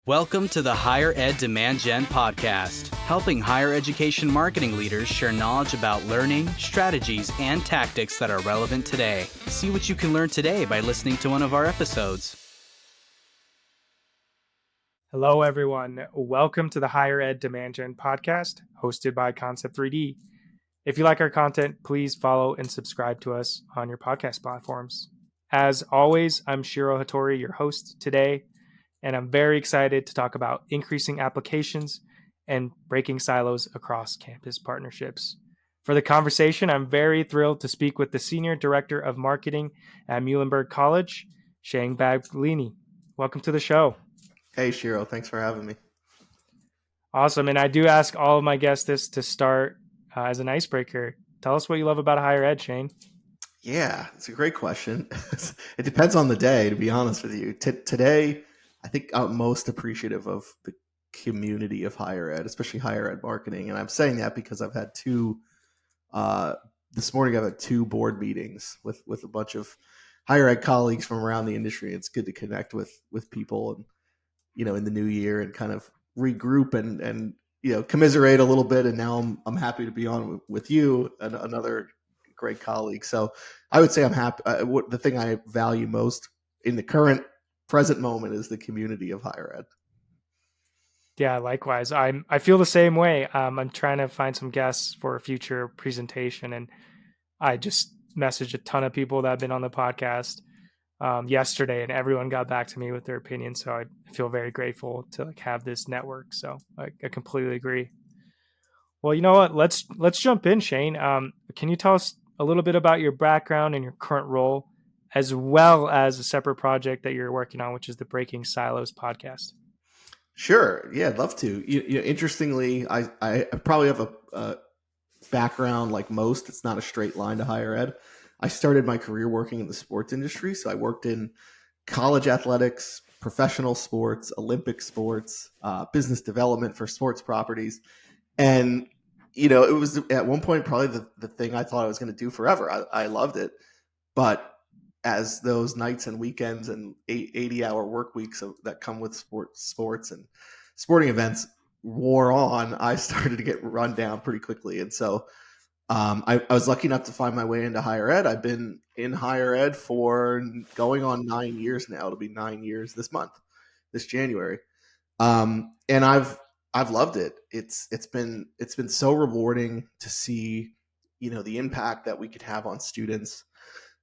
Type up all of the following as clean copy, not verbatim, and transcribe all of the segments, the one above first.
Welcome to the Higher Ed Demand Gen podcast, helping higher education marketing leaders share knowledge about learning, strategies, and tactics that are relevant today. See what you can learn today by listening to one of our episodes. Hello, everyone. Welcome to the Higher Ed Demand Gen podcast, hosted by Concept 3D. If you like our content, please follow and subscribe to us on your podcast platforms. As always, I'm Shiro Hattori, your host today, and I'm very excited to talk about increasing applications and breaking silos across campus partnerships. For the conversation, I'm very thrilled to speak with the Senior Director of Marketing at Muhlenberg College, Shane Baglini. Welcome to the show. Hey, Shiro. Thanks for having me. Awesome. And I do ask all of my guests this to start as an icebreaker. Tell us what you love about higher ed, Shane. Yeah, it's a great question. It depends on the day, to be honest with you. Today, I think I'm most appreciative of the community of higher ed, especially higher ed marketing. And I'm saying that because I've had this morning I've had two board meetings with a bunch of higher ed colleagues from around the industry. It's good to connect with people and, in the new year and kind of regroup and commiserate a little bit. And now I'm happy to be on with you and another great colleague. So I would say I'm happy. The thing I value most in the present moment is the community of higher ed. Yeah, likewise. I feel the same way. I'm trying to find some guests for a future presentation, and I just messaged a ton of people that have been on the podcast yesterday, and everyone got back to me with their opinion. So I feel very grateful to have this network. So I completely agree. Well, you know what? Let's jump in, Shane. Can you tell us a little bit about your background and your current role, as well as a separate project that you're working on, which is the Breaking Silos podcast? Sure. Yeah, I'd love to. Interestingly, I probably have a background like most. It's not a straight line to higher ed. I started my career working in the sports industry. So I worked in college athletics, professional sports, Olympic sports, business development for sports properties. And, it was at one point probably the thing I thought I was going to do forever. I loved it. But as those nights and weekends and 80-hour work weeks that come with sports and sporting events wore on, I started to get run down pretty quickly. And so I was lucky enough to find my way into higher ed. I've been in higher ed for going on 9 years now. It'll be 9 years this January. And I've loved it. It's been so rewarding to see, the impact that we could have on students,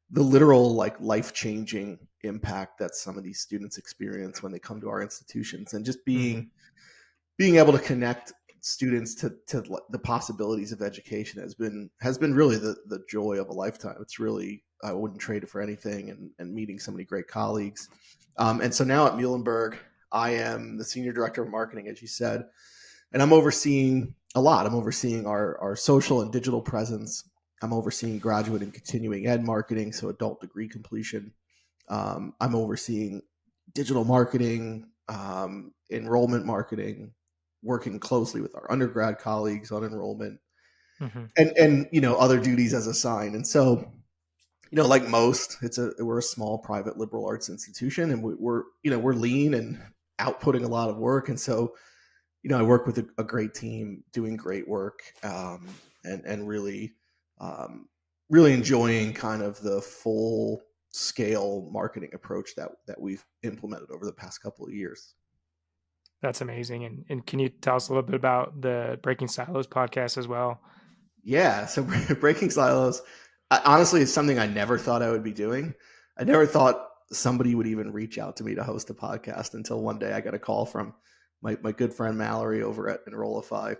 the literal life-changing impact that some of these students experience when they come to our institutions, and just being able to connect students to the possibilities of education has been really the joy of a lifetime. It's really, I wouldn't trade it for anything, and meeting so many great colleagues. And so now at Muhlenberg, I am the Senior Director of Marketing, as you said, and I'm overseeing a lot. I'm overseeing our social and digital presence. I'm overseeing graduate and continuing ed marketing, so adult degree completion. I'm overseeing digital marketing, enrollment marketing, working closely with our undergrad colleagues on enrollment, and other duties as assigned. And so, like most, we're a small private liberal arts institution, and we're lean and outputting a lot of work. And so, I work with a great team doing great work, and really enjoying kind of the full scale marketing approach that we've implemented over the past couple of years. That's amazing. And can you tell us a little bit about the Breaking Silos podcast as well? Yeah. So Breaking Silos, honestly, is something I never thought I would be doing. I never thought somebody would even reach out to me to host a podcast until one day I got a call from my good friend Mallory over at Enrollify,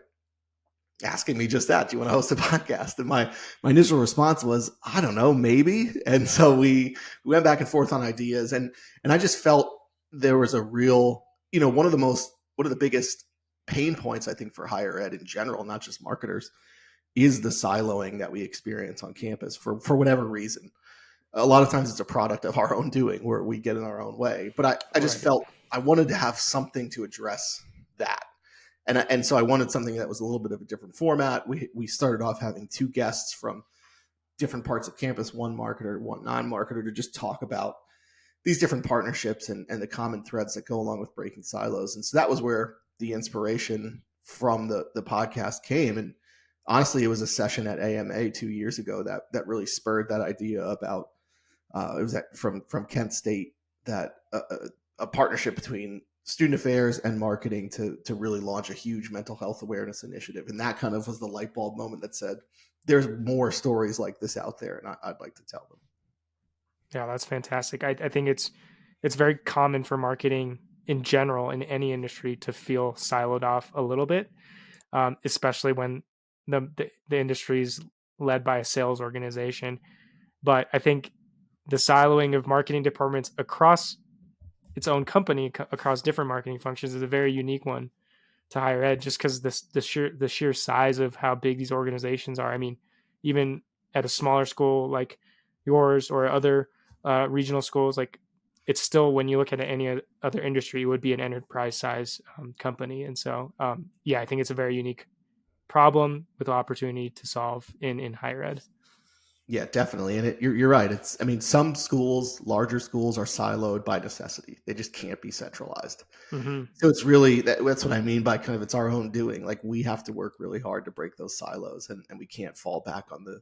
asking me just that. Do you want to host a podcast? And my initial response was, I don't know, maybe. And so we went back and forth on ideas, and I just felt there was a real, one of the biggest pain points, I think, for higher ed in general, not just marketers, is the siloing that we experience on campus for whatever reason. A lot of times it's a product of our own doing, where we get in our own way. But I just felt I wanted to have something to address that. And so I wanted something that was a little bit of a different format. We started off having two guests from different parts of campus, one marketer, one non-marketer, to just talk about these different partnerships and the common threads that go along with breaking silos. And so that was where the inspiration from the podcast came. And honestly, it was a session at AMA 2 years ago that really spurred that idea about, it was from Kent State, that a partnership between student affairs and marketing to really launch a huge mental health awareness initiative. And that kind of was the light bulb moment that said, there's more stories like this out there, and I'd like to tell them. Yeah, that's fantastic. I think it's very common for marketing in general in any industry to feel siloed off a little bit, especially when the industry is led by a sales organization. But I think the siloing of marketing departments across its own company, across different marketing functions, is a very unique one to higher ed, just because the sheer size of how big these organizations are. I mean, even at a smaller school like yours or other regional schools, like, it's still, when you look at any other industry, it would be an enterprise size company. And so, yeah, I think it's a very unique problem with opportunity to solve in higher ed. Yeah, definitely. And you're right. I mean, some schools, larger schools, are siloed by necessity. They just can't be centralized. Mm-hmm. So it's really, that's what I mean by kind of it's our own doing. Like, we have to work really hard to break those silos, and we can't fall back on the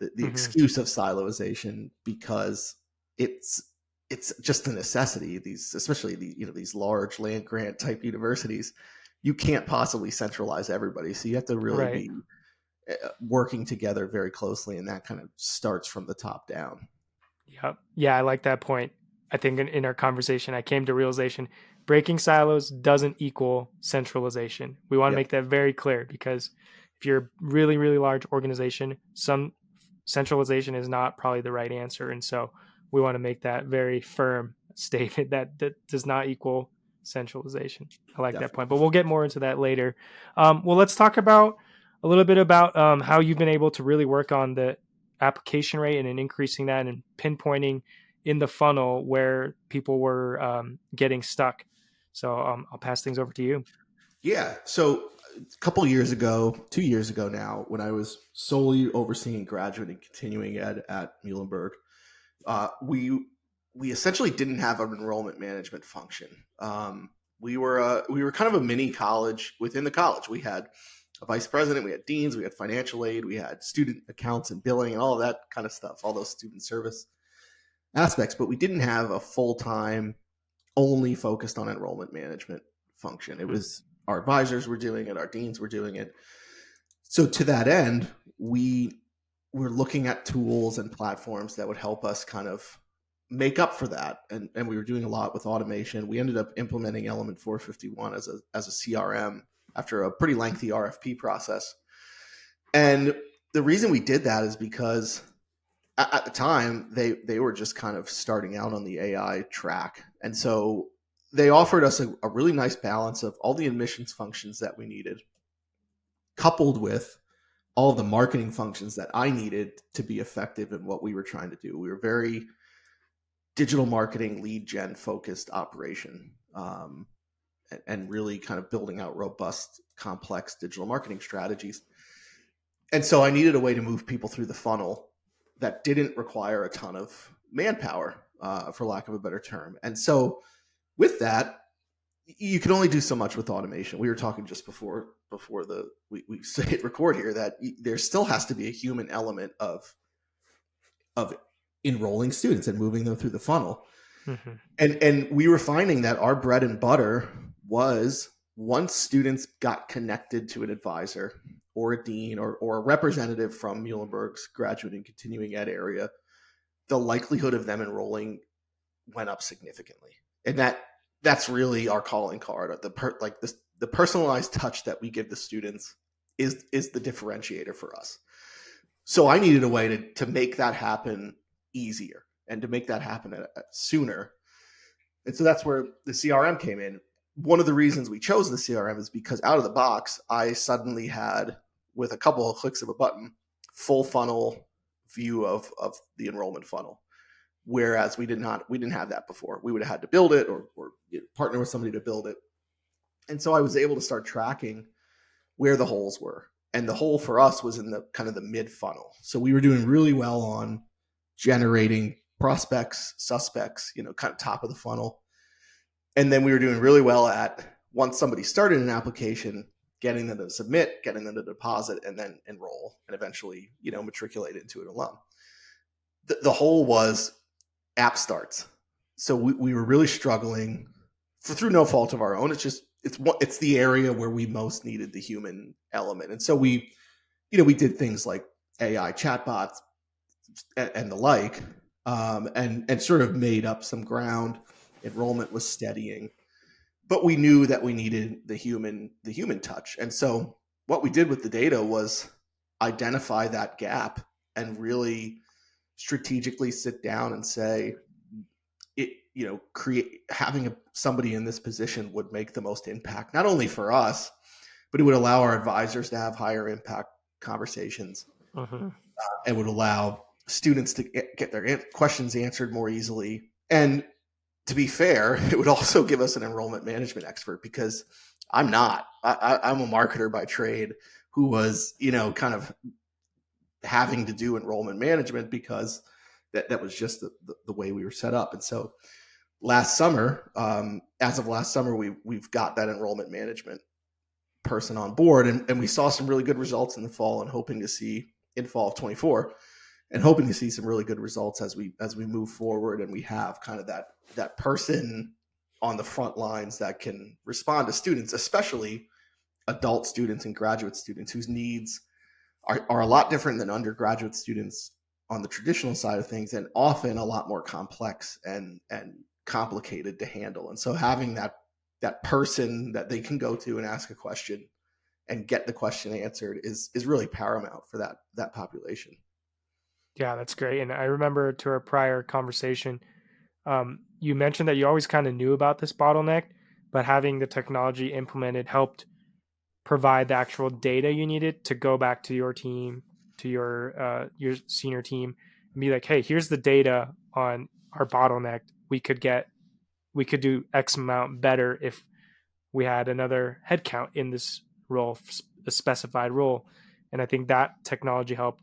Mm-hmm. excuse of siloization, because it's just a necessity. Especially these large land grant type universities, you can't possibly centralize everybody. So you have to really Right. be working together very closely, and that kind of starts from the top down. Yep. Yeah, I like that point. I think in our conversation, I came to realization breaking silos doesn't equal centralization. We want to Yep. make that very clear, because if you're a really, really large organization, some centralization is not probably the right answer. And so we want to make that very firm statement that does not equal centralization. I like that point, but we'll get more into that later. Well, let's talk about a little bit about how you've been able to really work on the application rate and increasing that and pinpointing in the funnel where people were getting stuck. So I'll pass things over to you. Yeah. So a couple years ago, 2 years ago now, when I was solely overseeing graduate and continuing ed at Muhlenberg, we essentially didn't have an enrollment management function. We were kind of a mini college within the college. We had a vice president, we had deans, we had financial aid, we had student accounts and billing and all of that kind of stuff, all those student service aspects, but we didn't have a full-time, only focused on enrollment management function. It was our advisors were doing it, our deans were doing it. So to that end, we were looking at tools and platforms that would help us kind of make up for that. And we were doing a lot with automation. We ended up implementing Element 451 as a CRM after a pretty lengthy RFP process. And the reason we did that is because at the time, they were just kind of starting out on the AI track. And so they offered us a really nice balance of all the admissions functions that we needed, coupled with all of the marketing functions that I needed to be effective in what we were trying to do. We were very digital marketing, lead gen focused operation, and really kind of building out robust, complex digital marketing strategies. And so I needed a way to move people through the funnel that didn't require a ton of manpower, for lack of a better term. And so with that, you can only do so much with automation. We were talking just before we hit record here that there still has to be a human element of enrolling students and moving them through the funnel. Mm-hmm. And we were finding that our bread and butter was, once students got connected to an advisor or a dean or a representative from Muhlenberg's graduate and continuing ed area, the likelihood of them enrolling went up significantly. And that's really our calling card. The personalized touch that we give the students is the differentiator for us. So I needed a way to make that happen easier and to make that happen sooner. And so that's where the CRM came in. One of the reasons we chose the CRM is because out of the box, I suddenly had, with a couple of clicks of a button, full funnel view of the enrollment funnel. Whereas we didn't have that before. We would have had to build it or partner with somebody to build it. And so I was able to start tracking where the holes were. And the hole for us was in the kind of the mid funnel. So we were doing really well on generating prospects, suspects, kind of top of the funnel. And then we were doing really well at, once somebody started an application, getting them to submit, getting them to deposit, and then enroll, and eventually, matriculate into an alum. The whole was app starts. So we were really struggling through no fault of our own. It's the area where we most needed the human element. And so we did things like AI chatbots and the like, and sort of made up some ground. Enrollment was steadying, but we knew that we needed the human touch. And so what we did with the data was identify that gap and really strategically sit down and say, having somebody in this position would make the most impact, not only for us, but it would allow our advisors to have higher impact conversations, and would allow students to get their questions answered more easily. And to be fair, it would also give us an enrollment management expert, because I'm not. I'm a marketer by trade who was, kind of having to do enrollment management because that was just the way we were set up. And so last summer, as of last summer, we've got that enrollment management person on board, and we saw some really good results in the fall, and hoping to see in fall of 24, and hoping to see some really good results as we move forward, and we have kind of that person on the front lines that can respond to students, especially adult students and graduate students whose needs are a lot different than undergraduate students on the traditional side of things, and often a lot more complex and complicated to handle. And so having that person that they can go to and ask a question and get the question answered is really paramount for that population. Yeah, that's great. And I remember to our prior conversation, you mentioned that you always kind of knew about this bottleneck, but having the technology implemented helped provide the actual data you needed to go back to your team, to your senior team, and be like, hey, here's the data on our bottleneck. We could do X amount better if we had another headcount in this role, a specified role. And I think that technology helped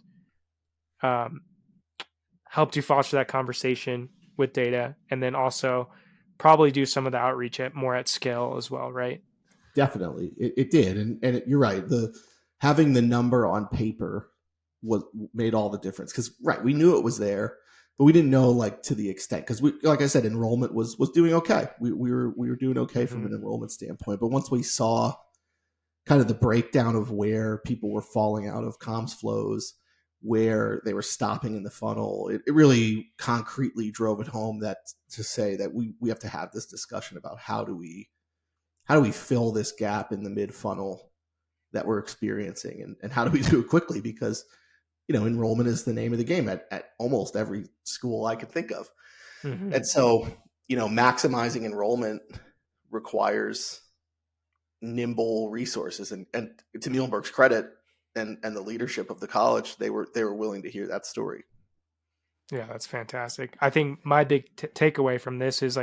you foster that conversation with data, and then also probably do some of the outreach more at scale as well, right? Definitely, it did, and you're right. Having the number on paper made all the difference, because we knew it was there, but we didn't know to the extent, because like I said, enrollment was doing okay. We were doing okay from an enrollment standpoint, but once we saw kind of the breakdown of where people were falling out of comms flows, where they were stopping in the funnel, it really concretely drove it home to say that we have to have this discussion about how do we fill this gap in the mid funnel that we're experiencing, and how do we do it quickly, because enrollment is the name of the game at almost every school I could think of. And so maximizing enrollment requires nimble resources, and to Muhlenberg's credit and the leadership of the college, they were willing to hear that story. Yeah, that's fantastic. I think my big takeaway from this is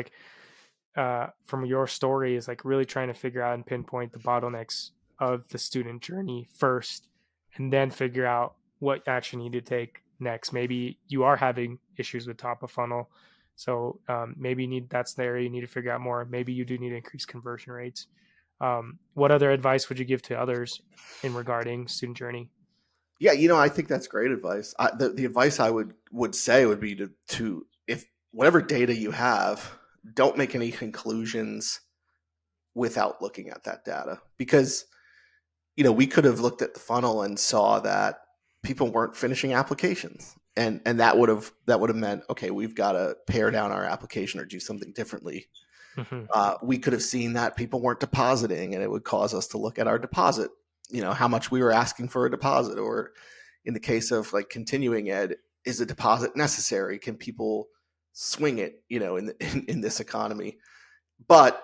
from your story is really trying to figure out and pinpoint the bottlenecks of the student journey first, and then figure out what action you need to take next. Maybe you are having issues with top of funnel, so maybe that's the area you need to figure out more. Maybe you do need to increase conversion rates. What other advice would you give to others in regarding student journey? Yeah, I think that's great advice. The advice I would say would be to if whatever data you have, don't make any conclusions without looking at that data, because we could have looked at the funnel and saw that people weren't finishing applications, and that would have meant, okay, we've got to pare down our application or do something differently. We could have seen that people weren't depositing, and it would cause us to look at our deposit, how much we were asking for a deposit, or in the case of continuing ed, is a deposit necessary? Can people swing it, in this economy? But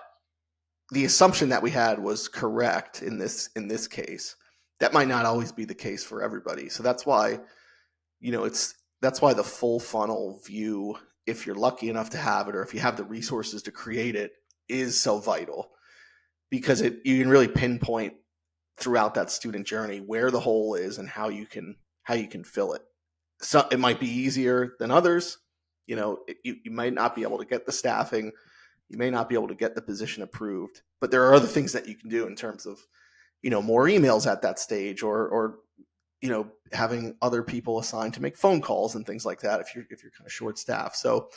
the assumption that we had was correct in this case. That might not always be the case for everybody. So that's why, that's why the full funnel view, if you're lucky enough to have it, or if you have the resources to create it, is so vital, because you can really pinpoint throughout that student journey where the hole is and how you can fill it. So it might be easier than others, You might not be able to get the staffing, you may not be able to get the position approved, but there are other things that you can do in terms of, more emails at that stage, or having other people assigned to make phone calls and things like that if you're kind of short staffed. So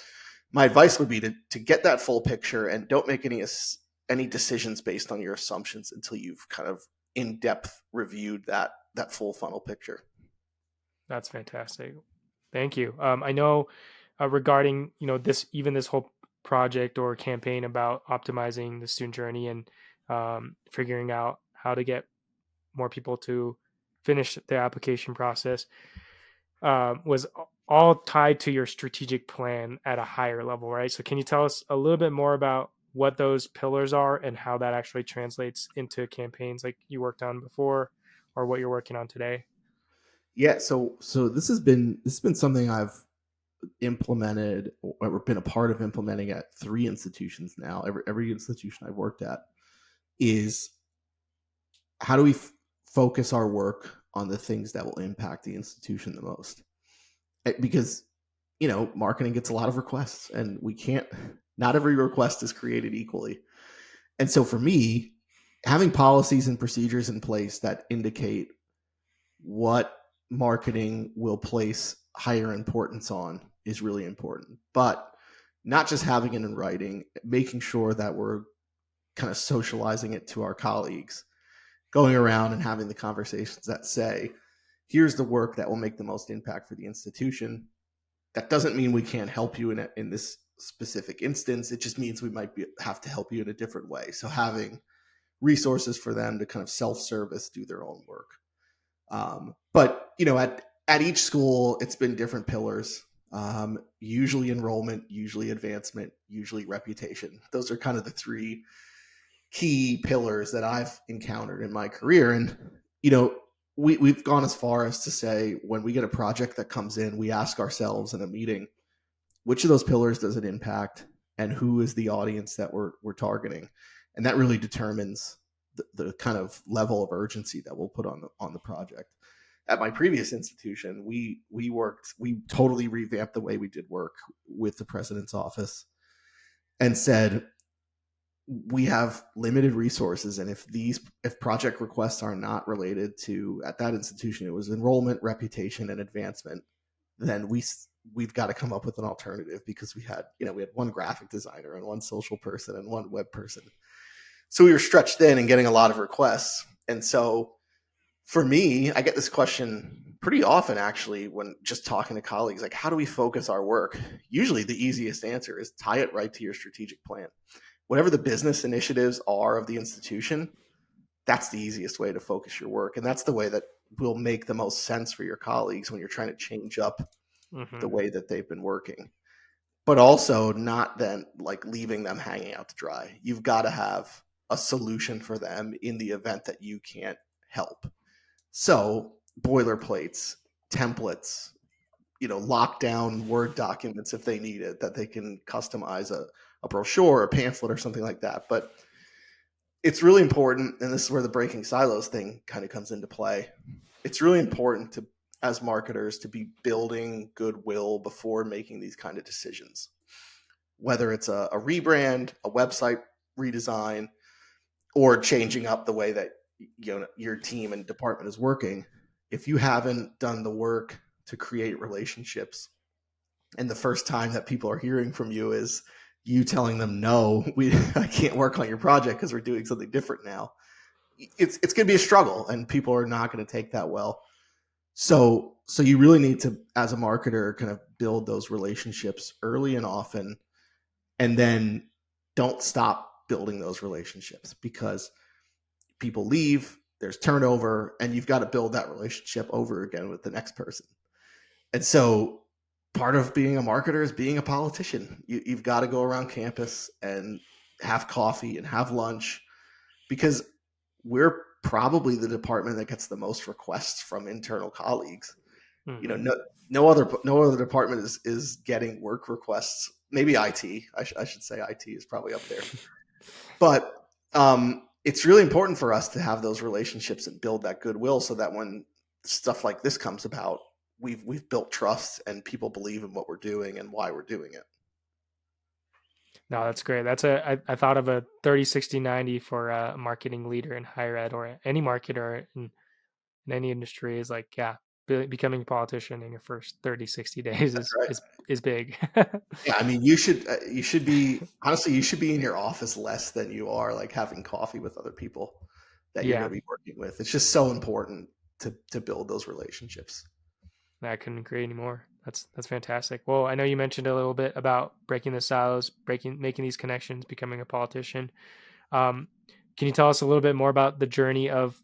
my advice would be to get that full picture and don't make any decisions based on your assumptions until you've kind of in-depth reviewed that full funnel picture. That's fantastic. Thank you. I know regarding this whole project or campaign about optimizing the student journey and figuring out how to get more people to finish the application process was all tied to your strategic plan at a higher level, right? So can you tell us a little bit more about what those pillars are and how that actually translates into campaigns like you worked on before or what you're working on today? Yeah, so this has been something I've implemented or been a part of implementing at 3 institutions now. Every institution I've worked at is, how do we focus our work on the things that will impact the institution the most? Because marketing gets a lot of requests, and not every request is created equally. And so for me, having policies and procedures in place that indicate what marketing will place higher importance on is really important. But not just having it in writing, making sure that we're kind of socializing it to our colleagues, going around and having the conversations that say, here's the work that will make the most impact for the institution. That doesn't mean we can't help you in this specific instance. It just means we might have to help you in a different way. So having resources for them to kind of self-service, do their own work. But at each school, it's been different pillars. Usually enrollment, usually advancement, usually reputation. Those are kind of the 3 key pillars that I've encountered in my career. And we've gone as far as to say, when we get a project that comes in, we ask ourselves in a meeting, which of those pillars does it impact, and who is the audience that we're targeting? And that really determines the kind of level of urgency that we'll put on the project. At my previous institution, we totally revamped the way we did work with the president's office and said, we have limited resources, and if project requests are not related to, at that institution, it was enrollment, reputation, and advancement, then we've got to come up with an alternative, because we had one graphic designer and one social person and one web person. So we were stretched thin and getting a lot of requests. And so for me, I get this question pretty often, actually, when just talking to colleagues, like, how do we focus our work? Usually the easiest answer is tie it right to your strategic plan. Whatever the business initiatives are of the institution, that's the easiest way to focus your work. And that's the way that will make the most sense for your colleagues when you're trying to change up the way that they've been working. But also not then like leaving them hanging out to dry. You've got to have a solution for them in the event that you can't help. So boilerplates, templates, lock down Word documents if they need it, that they can customize a brochure, a pamphlet, or something like that. But it's really important, and this is where the breaking silos thing kind of comes into play. It's really important to, as marketers, to be building goodwill before making these kind of decisions. Whether it's a rebrand, a website redesign, or changing up the way that your team and department is working, if you haven't done the work to create relationships, and the first time that people are hearing from you is you telling them, no, I can't work on your project because we're doing something different now, it's going to be a struggle, and people are not going to take that well. So you really need to, as a marketer, kind of build those relationships early and often, and then don't stop building those relationships, because people leave, there's turnover, and you've got to build that relationship over again with the next person. And so part of being a marketer is being a politician. You've got to go around campus and have coffee and have lunch, because we're probably the department that gets the most requests from internal colleagues. Mm-hmm. No other department is getting work requests. Maybe IT. I should say IT is probably up there. But it's really important for us to have those relationships and build that goodwill, so that when stuff like this comes about, we've built trust and people believe in what we're doing and why we're doing it. No, that's great. I thought of a 30, 60, 90 for a marketing leader in higher ed or any marketer in any industry is like, yeah, becoming a politician in your first 30, 60 days That's right. is big. Yeah, I mean, you should be honestly, you should be in your office less than you are like having coffee with other people that you're Yeah, going to be working with. It's just so important to build those relationships. I couldn't agree anymore. That's fantastic. Well, I know you mentioned a little bit about breaking the silos, making these connections, becoming a politician. Um, can you tell us a little bit more about the journey of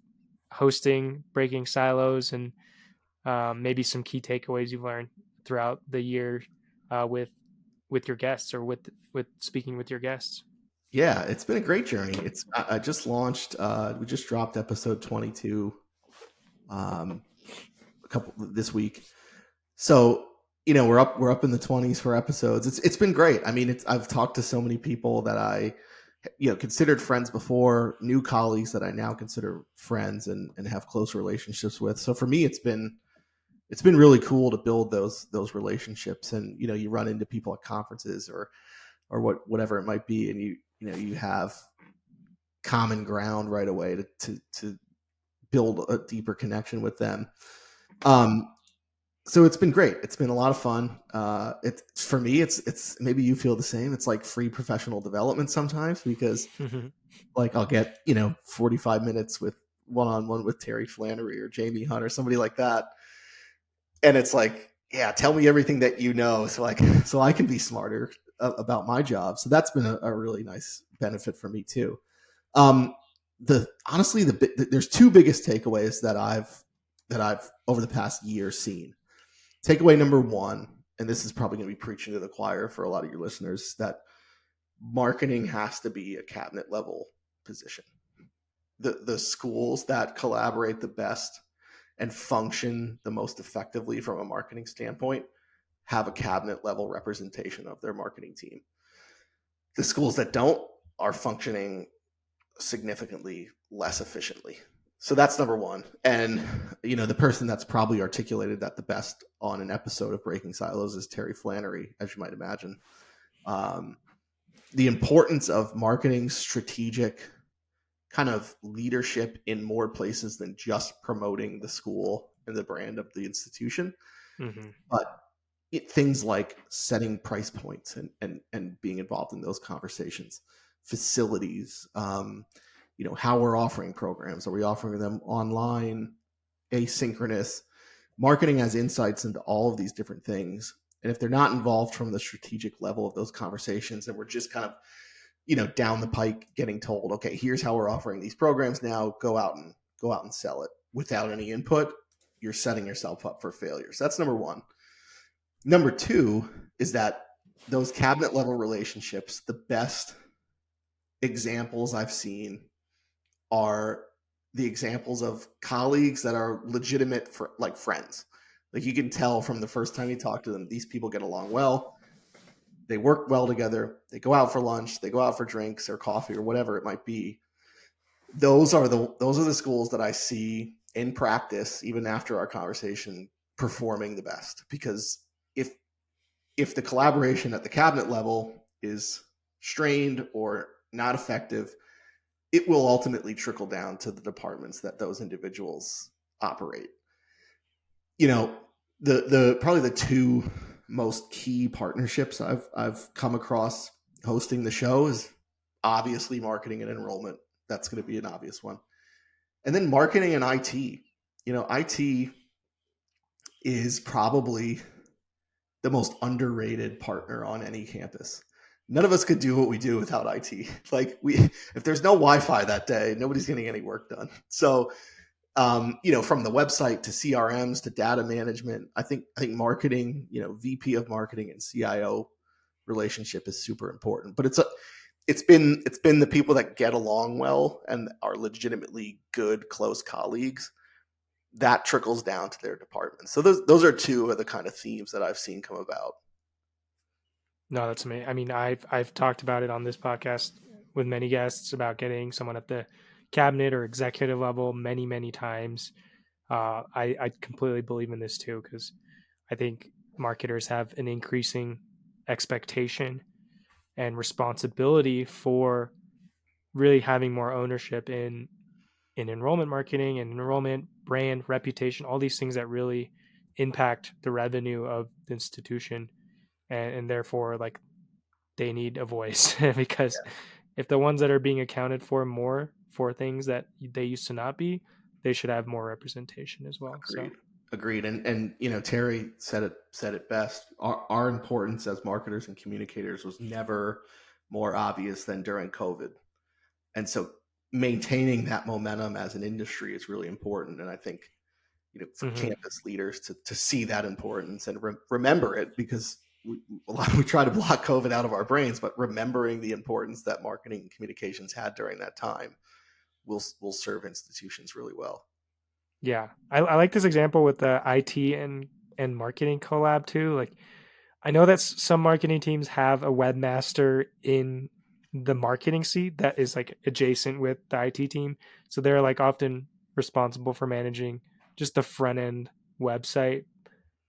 hosting, breaking silos, and maybe some key takeaways you've learned throughout the year with your guests or with speaking with your guests? Yeah, it's been a great journey. I just launched. We just dropped episode 22 a couple this week. So we're up in the 20s for episodes. It's been great. I mean, I've talked to so many people that I considered friends before, new colleagues that I now consider friends and have close relationships with. So for me, it's been really cool to build those relationships. And you run into people at conferences or whatever it might be, and you have common ground right away to build a deeper connection with them. So it's been great. It's been a lot of fun. For me, it's maybe you feel the same. It's like free professional development sometimes because like I'll get 45 minutes with one-on-one with Terry Flannery or Jamie Hunt or somebody like that, and it's like, yeah, tell me everything that you know, so I can be smarter about my job. So that's been a really nice benefit for me too. There's two biggest takeaways that I've over the past year seen. Takeaway number one, and this is probably going to be preaching to the choir for a lot of your listeners, that marketing has to be a cabinet level position. The schools that collaborate the best and function the most effectively from a marketing standpoint have a cabinet level representation of their marketing team. The schools that don't are functioning significantly less efficiently. So that's number one. And, the person that's probably articulated that the best on an episode of Breaking Silos is Terry Flannery, as you might imagine. The importance of marketing strategic kind of leadership in more places than just promoting the school and the brand of the institution. Mm-hmm. But things like setting price points and being involved in those conversations, facilities, how we're offering programs. Are we offering them online, asynchronous? Marketing has insights into all of these different things. And if they're not involved from the strategic level of those conversations, and we're just kind of, down the pike getting told, okay, here's how we're offering these programs now, go out and sell it without any input, you're setting yourself up for failure. So that's number one. Number two is that those cabinet level relationships, the best examples I've seen are the examples of colleagues that are legitimate like friends. Like you can tell from the first time you talk to them, these people get along well. They work well together. They go out for lunch. They go out for drinks or coffee or whatever it might be. Those are the schools that I see in practice, even after our conversation, performing the best. Because if the collaboration at the cabinet level is strained or not effective, it will ultimately trickle down to the departments that those individuals operate. The probably the two most key partnerships I've come across hosting the show is obviously marketing and enrollment. That's going to be an obvious one. And then marketing and IT. IT is probably the most underrated partner on any campus. None of us could do what we do without IT. Like if there's no Wi-Fi that day, nobody's getting any work done. So, from the website to CRMs to data management, I think marketing, VP of marketing and CIO relationship is super important. But it's been the people that get along well and are legitimately good, close colleagues that trickles down to their department. So those are two of the kind of themes that I've seen come about. No, that's amazing. I mean, I've talked about it on this podcast with many guests about getting someone at the cabinet or executive level many, many times. I completely believe in this too, because I think marketers have an increasing expectation and responsibility for really having more ownership in enrollment marketing and enrollment, brand, reputation, all these things that really impact the revenue of the institution, and therefore like they need a voice because if the ones that are being accounted for more for things that they used to not be, they should have more representation as well. Agreed. So Agreed. And Terry said it best. Our importance as marketers and communicators was never more obvious than during COVID. And so maintaining that momentum as an industry is really important. And I think, for campus leaders to see that importance and remember it, because we try to block COVID out of our brains, but remembering the importance that marketing and communications had during that time will serve institutions really well. yeah, I like this example with the IT and marketing collab too. Like I know that some marketing teams have a webmaster in the marketing seat that is like adjacent with the IT team. So they're like often responsible for managing just the front end website,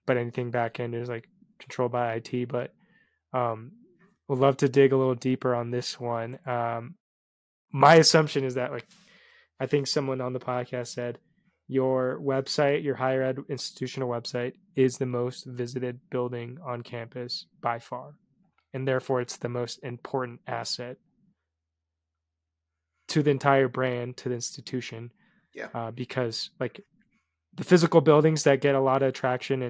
but anything back end is like controlled by IT. But would love to dig a little deeper on this one. My assumption is that like I think someone on the podcast said your website, your higher ed institutional website, is the most visited building on campus by far. And therefore, it's the most important asset to the entire brand, to the institution. Yeah. Because like the physical buildings that get a lot of attraction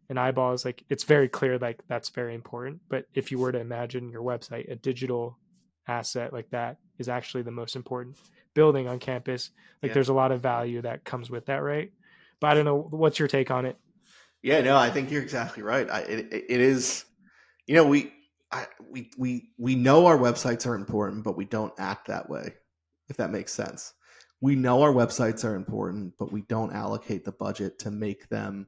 and eyeballs, like it's very clear like that's very important. But if you were to imagine your website, a digital asset like that is actually the most important building on campus. Like there's a lot of value that comes with that, right? But I don't know, what's your take on it? Yeah, no, I think you're exactly right. It is, we know our websites are important, but we don't act that way, if that makes sense. We know our websites are important, but we don't allocate the budget to make them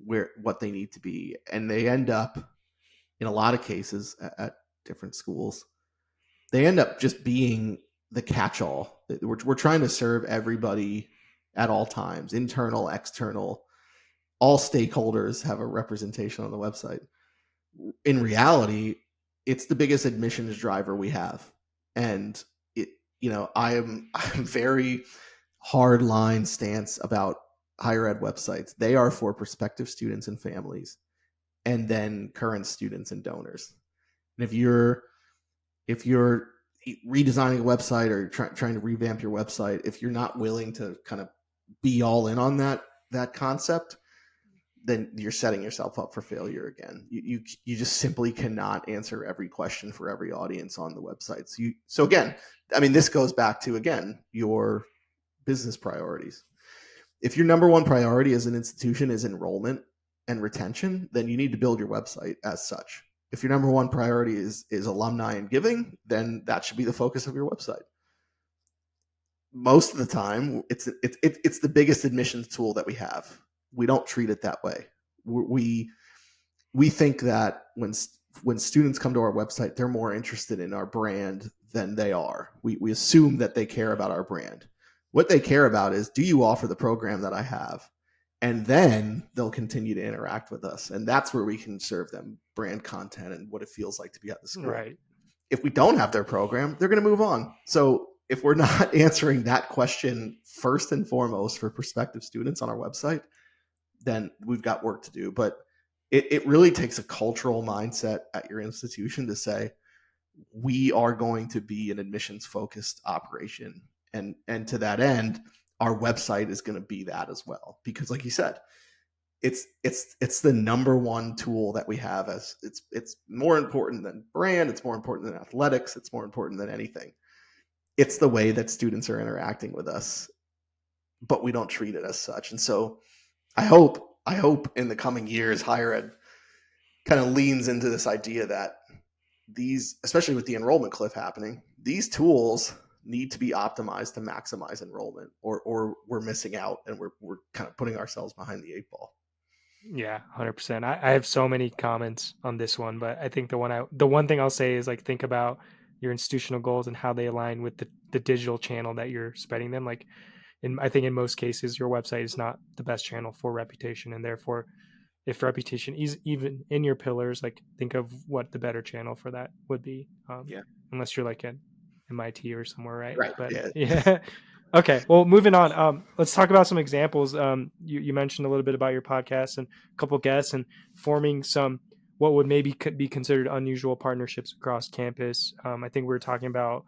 what they need to be. And they end up, in a lot of cases at different schools, they end up just being the catch-all. We're trying to serve everybody at all times, internal, external. All stakeholders have a representation on the website. In reality, it's the biggest admissions driver we have. And I'm very hard line stance about higher ed websites. They are for prospective students and families, and then current students and donors. And if you're redesigning a website or trying to revamp your website, if you're not willing to kind of be all in on that concept, then you're setting yourself up for failure again. You just simply cannot answer every question for every audience on the website. So again, I mean, this goes back to, again, your business priorities. If your number one priority as an institution is enrollment and retention, then you need to build your website as such. If your number one priority is alumni and giving, then that should be the focus of your website. Most of the time, it's the biggest admissions tool that we have. We don't treat it that way. We think that when students come to our website, they're more interested in our brand than they are. We assume that they care about our brand. What they care about is, do you offer the program that I have? And then they'll continue to interact with us. And that's where we can serve them brand content and what it feels like to be at the school. Right. If we don't have their program, they're going to move on. So if we're not answering that question first and foremost for prospective students on our website, then we've got work to do. But it really takes a cultural mindset at your institution to say, we are going to be an admissions focused operation. And to that end, our website is going to be that as well. Because like you said, it's the number one tool that we have. As it's more important than brand. It's more important than athletics. It's more important than anything. It's the way that students are interacting with us, but we don't treat it as such. And so I hope in the coming years, higher ed kind of leans into this idea that these, especially with the enrollment cliff happening, these tools need to be optimized to maximize enrollment, or we're missing out and we're kind of putting ourselves behind the eight ball. Yeah, 100%. I have so many comments on this one, but I think the one thing I'll say is like, think about your institutional goals and how they align with the digital channel that you're spreading them. Like I think in most cases, your website is not the best channel for reputation, and therefore, if reputation is even in your pillars, like think of what the better channel for that would be. Yeah. Unless you're like at MIT or somewhere, right? Right. But Yeah. yeah. Okay. Well, moving on. Let's talk about some examples. You mentioned a little bit about your podcast and a couple of guests and forming some what would maybe could be considered unusual partnerships across campus. I think we were talking about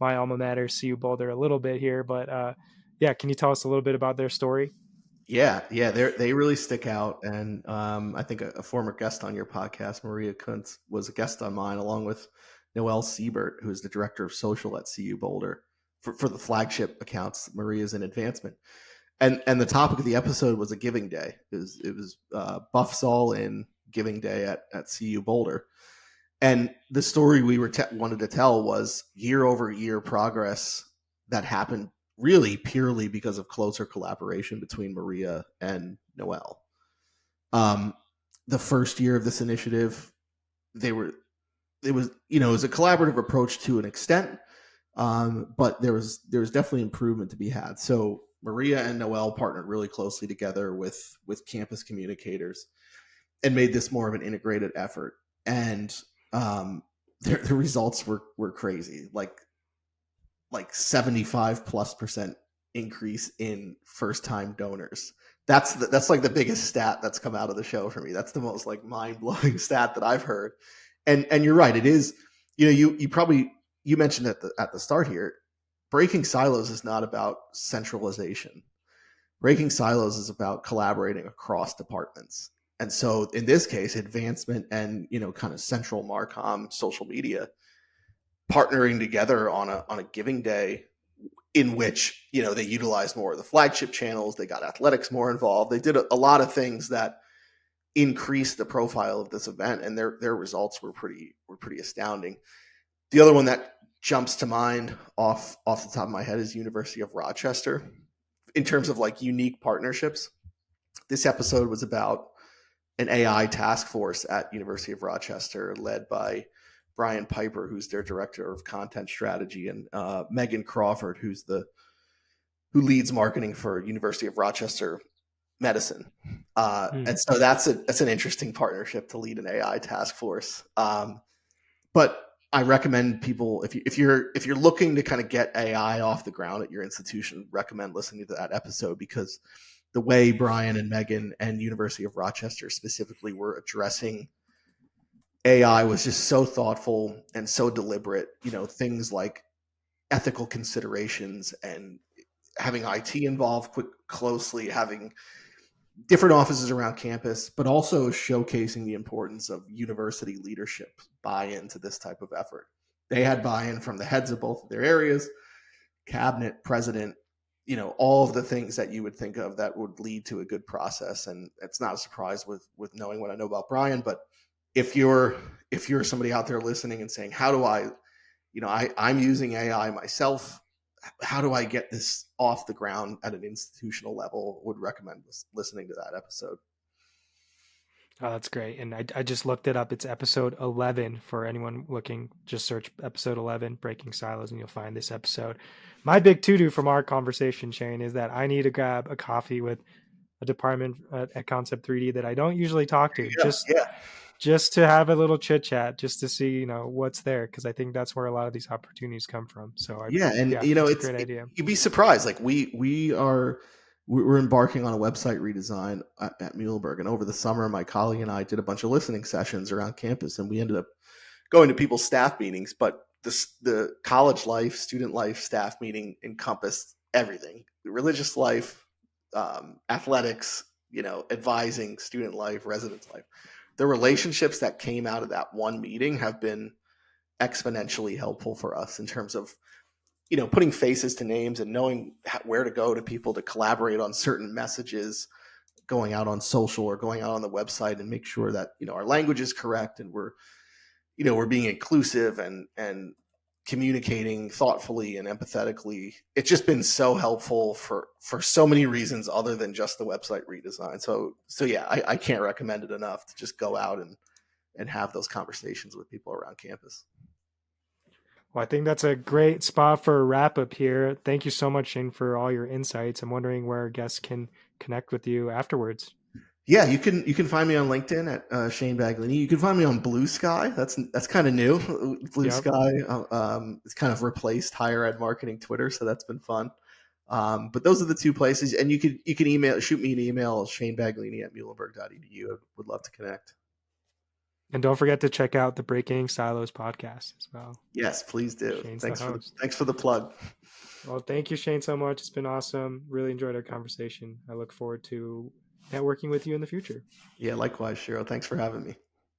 my alma mater, CU Boulder, a little bit here, but yeah, can you tell us a little bit about their story? Yeah, they really stick out, and I think a former guest on your podcast, Maria Kuntz, was a guest on mine, along with Noelle Siebert, who is the director of social at CU Boulder for the flagship accounts. Maria's in advancement, and the topic of the episode was a giving day. It was Buffs All In Giving Day at CU Boulder, and the story we wanted to tell was year over year progress that happened really purely because of closer collaboration between Maria and Noelle. The first year of this initiative, it was a collaborative approach to an extent, but there was definitely improvement to be had. So Maria and Noelle partnered really closely together with campus communicators and made this more of an integrated effort. And the results were crazy, like 75+% increase in first time donors. That's like the biggest stat that's come out of the show for me. That's the most like mind blowing stat that I've heard. And you're right. It is, you mentioned at the start here, breaking silos is not about centralization. Breaking silos is about collaborating across departments. And so in this case, advancement and, kind of central Marcom social media partnering together on a giving day in which, they utilized more of the flagship channels. They got athletics more involved. They did a lot of things that increased the profile of this event, and their results were pretty astounding. The other one that jumps to mind off the top of my head is University of Rochester. In terms of like unique partnerships, this episode was about an AI task force at University of Rochester led by Brian Piper, who's their director of content strategy, and Megan Crawford, who leads marketing for University of Rochester Medicine. And so that's an interesting partnership to lead an AI task force. But I recommend people, if you're looking to kind of get AI off the ground at your institution, recommend listening to that episode, because the way Brian and Megan and University of Rochester specifically were addressing AI was just so thoughtful and so deliberate. Things like ethical considerations and having IT involved closely, having different offices around campus, but also showcasing the importance of university leadership buy-in to this type of effort. They had buy-in from the heads of both of their areas, cabinet, president, all of the things that you would think of that would lead to a good process. And it's not a surprise with knowing what I know about Brian, but if you're somebody out there listening and saying, how do I'm using AI myself, how do I get this off the ground at an institutional level, would recommend listening to that episode. Oh, that's great. And I just looked it up. It's episode 11 for anyone looking. Just search episode 11, Breaking Silos, and you'll find this episode. My big to-do from our conversation, Shane, is that I need to grab a coffee with a department at Concept 3D that I don't usually talk to. Just to have a little chit chat, just to see, what's there. Cause I think that's where a lot of these opportunities come from. So it's a great idea. You'd be surprised. Like we're embarking on a website redesign at Muhlenberg. And over the summer, my colleague and I did a bunch of listening sessions around campus, and we ended up going to people's staff meetings. But the college life, student life staff meeting encompassed everything: the religious life, athletics, advising, student life, residence life. The relationships that came out of that one meeting have been exponentially helpful for us in terms of, putting faces to names and knowing where to go to people to collaborate on certain messages going out on social or going out on the website, and make sure that, our language is correct and we're being inclusive and communicating thoughtfully and empathetically. It's just been so helpful for so many reasons other than just the website redesign. So yeah, I can't recommend it enough to just go out and have those conversations with people around campus. Well, I think that's a great spot for a wrap up here. Thank you so much, Shane, for all your insights. I'm wondering where our guests can connect with you afterwards. Yeah, you can find me on LinkedIn at Shane Baglini. You can find me on Blue Sky. That's kind of new. Blue Yep. Sky it's kind of replaced higher ed marketing Twitter, so that's been fun. But those are the two places, and you can shoot me an email, shanebaglini@muhlenberg.edu. I would love to connect. And don't forget to check out the Breaking Silos podcast as well. Yes, please do. Shane's Thanks the host. thanks for the plug. Well, thank you, Shane, so much. It's been awesome. Really enjoyed our conversation. I look forward to networking with you in the future. Yeah, likewise, Shiro. Thanks for having me.